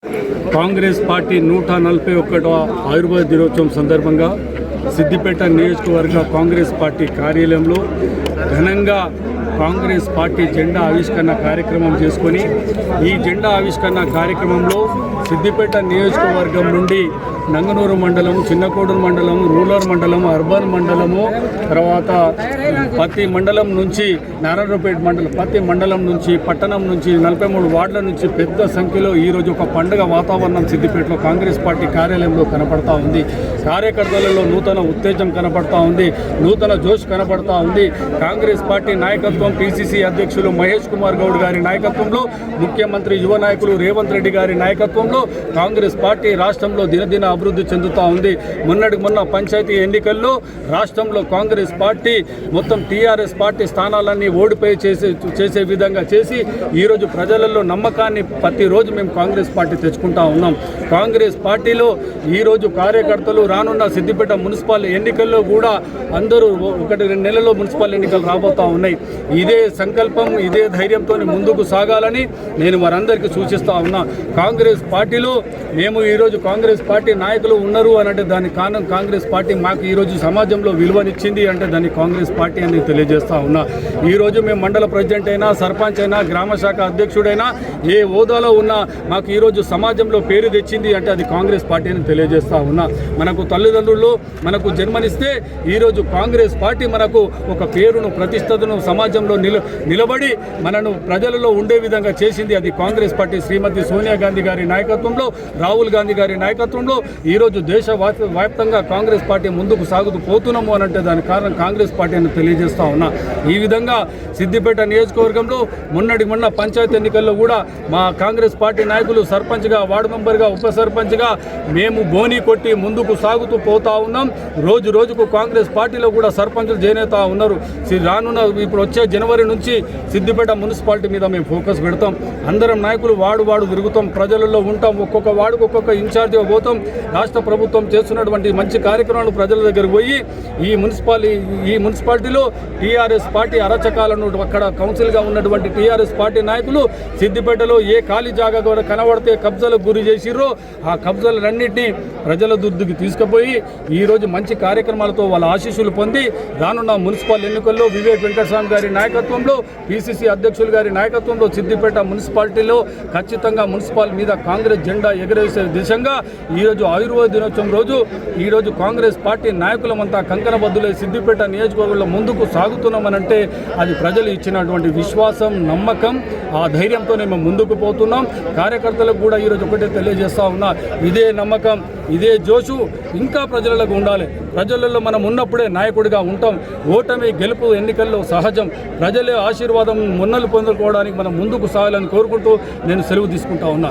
Congress party 141వ Ayurveda దినోత్సవం సందర్భంగా సిద్దిపేట నియోజకవర్గ కాంగ్రెస్ పార్టీ కార్యాలయంలో ఘనంగా కాంగ్రెస్ పార్టీ జెండా ఆవిష్కరణ కార్యక్రమం చేసుకొని ఈ జెండా ఆవిష్కరణ కార్యక్రమంలో సిద్దిపేట నియోజకవర్గం నుండి నంగనూరు మండలం, చిన్నకోడూరు మండలం, రూరల్ మండలం, అర్బన్ మండలము, తర్వాత ప్రతి మండలం నుంచి నారాయణపేట మండలం, ప్రతి మండలం నుంచి పట్టణం నుంచి 43 వార్డుల నుంచి పెద్ద సంఖ్యలో ఈరోజు ఒక పండుగ వాతావరణం సిద్దిపేటలో కాంగ్రెస్ పార్టీ కార్యాలయంలో కనపడతా ఉంది. కార్యకర్తలలో నూతన ఉత్తేజం కనపడతా ఉంది, నూతన జోష్ కనపడతా ఉంది. కాంగ్రెస్ పార్టీ నాయకత్వం, పిసిసి అధ్యక్షులు మహేష్ కుమార్ గౌడ్ గారి నాయకత్వంలో, ముఖ్యమంత్రి యువ నాయకులు రేవంత్ రెడ్డి గారి నాయకత్వంలో కాంగ్రెస్ పార్టీ రాష్ట్రంలో దినదిన అభివృద్ధి చెందుతూ ఉంది. మొన్న పంచాయతీ ఎన్నికల్లో రాష్ట్రంలో కాంగ్రెస్ పార్టీ మొత్తం టీఆర్ఎస్ పార్టీ స్థానాలన్నీ ఓడిపోయి చేసే విధంగా చేసి ఈరోజు ప్రజలలో నమ్మకాన్ని ప్రతిరోజు మేము కాంగ్రెస్ పార్టీ తెచ్చుకుంటా ఉన్నాం. కాంగ్రెస్ పార్టీలో ఈరోజు కార్యకర్తలు రానున్న సిద్దిపేట మున్సిపల్ ఎన్నికల్లో కూడా అందరూ 1-2 నెలల్లో మున్సిపల్ ఎన్నికలు రాబోతూ ఉన్నాయి. ఇదే సంకల్పం, ఇదే ధైర్యంతో ముందుకు సాగాలని నేను వారందరికీ సూచిస్తూ ఉన్నా. కాంగ్రెస్ పార్టీలో మేము ఈరోజు కాంగ్రెస్ పార్టీ నాయకులు ఉన్నారు అని అంటే దానికి కారణం కాంగ్రెస్ పార్టీ మాకు ఈరోజు సమాజంలో విలువనిచ్చింది అంటే దాన్ని కాంగ్రెస్ పార్టీ అని తెలియజేస్తూ ఉన్నా. ఈరోజు మేము మండల ప్రెసిడెంట్ అయినా, సర్పంచ్ అయినా, గ్రామ శాఖ అధ్యక్షుడైనా, ఏ హోదాలో ఉన్నా మాకు ఈరోజు సమాజంలో పేరు తెచ్చింది అంటే అది కాంగ్రెస్ పార్టీ అని తెలియజేస్తూ ఉన్నా. మనకు తల్లిదండ్రులు మనకు జన్మనిస్తే ఈరోజు కాంగ్రెస్ పార్టీ మనకు ఒక పేరును, ప్రతిష్టతను సమాజంలో నిలబడి మనను ప్రజలలో ఉండే విధంగా చేసింది అది కాంగ్రెస్ పార్టీ. శ్రీమతి సోనియా గాంధీ గారి నాయకత్వంలో, రాహుల్ గాంధీ గారి నాయకత్వంలో ఈరోజు దేశవ్యాప్తంగా కాంగ్రెస్ పార్టీ ముందుకు సాగుతూ పోతున్నాము అని అంటే దానికి కారణం కాంగ్రెస్ పార్టీ అని తెలియజేస్తూ ఉన్నా. ఈ విధంగా సిద్దిపేట నియోజకవర్గంలో మొన్న పంచాయతీ ఎన్నికల్లో కూడా మా కాంగ్రెస్ పార్టీ నాయకులు సర్పంచ్గా, వార్డు మెంబర్గా, ఉప సర్పంచ్గా మేము బోనీ కొట్టి ముందుకు సాగుతూ పోతా ఉన్నాం. రోజుకు కాంగ్రెస్ పార్టీలో కూడా సర్పంచులు చేనేతా ఉన్నారు. రానున్న ఇప్పుడు వచ్చే జనవరి నుంచి సిద్దిపేట మున్సిపాలిటీ మీద మేము ఫోకస్ పెడతాం. అందరం నాయకులు వార్డు తిరుగుతాం, ప్రజలలో ఉంటాం, ఒక్కొక్క వార్డుకు ఒక్కొక్క ఇన్ఛార్జిగా పోతాం. రాష్ట్ర ప్రభుత్వం చేస్తున్నటువంటి మంచి కార్యక్రమాలు ప్రజల దగ్గరకు పోయి ఈ మున్సిపాలిటీలో టీఆర్ఎస్ పార్టీ అరచకాలను అక్కడ కౌన్సిల్గా ఉన్నటువంటి టీఆర్ఎస్ పార్టీ నాయకులు సిద్దిపేటలో ఏ ఖాళీ జాగా కూడా కనబడితే కబ్జాలకు గురి చేసిర్రో ఆ కబ్జాలన్నింటినీ ప్రజల దుర్దికి తీసుకుపోయి ఈరోజు మంచి కార్యక్రమాలతో వాళ్ళ ఆశీస్సులు పొంది రానున్న మున్సిపల్ ఎన్నికల్లో వివేక్ వెంకటస్వామి గారి నాయకత్వంలో, పిసిసి అధ్యక్షులు గారి నాయకత్వంలో సిద్దిపేట మున్సిపాలిటీలో ఖచ్చితంగా మున్సిపల్ మీద కాంగ్రెస్ జెండా ఎగరేసే దిశగా ఈరోజు ఆయుర్వేద దినోత్సవం రోజు ఈరోజు కాంగ్రెస్ పార్టీ నాయకులమంతా కంకణబద్దులై సిద్దిపేట నియోజకవర్గంలో ముందుకు సాగుతున్నామనంటే అది ప్రజలు ఇచ్చినటువంటి విశ్వాసం, నమ్మకం, ఆ ధైర్యంతోనే మేము ముందుకు పోతున్నాం. కార్యకర్తలకు కూడా ఈరోజు ఒకటే తెలియజేస్తూ ఉన్నా, ఇదే నమ్మకం, ఇదే జోషు ఇంకా ప్రజలకు ఉండాలి. ప్రజలలో మనం ఉన్నప్పుడే నాయకుడిగా ఉంటాం. ఓటమి, గెలుపు ఎన్నికల్లో సహజం. ప్రజలే ఆశీర్వాదం మొన్నలు పొందుకోవడానికి మనం ముందుకు సాగాలని కోరుకుంటూ నేను సెలవు తీసుకుంటా ఉన్నా.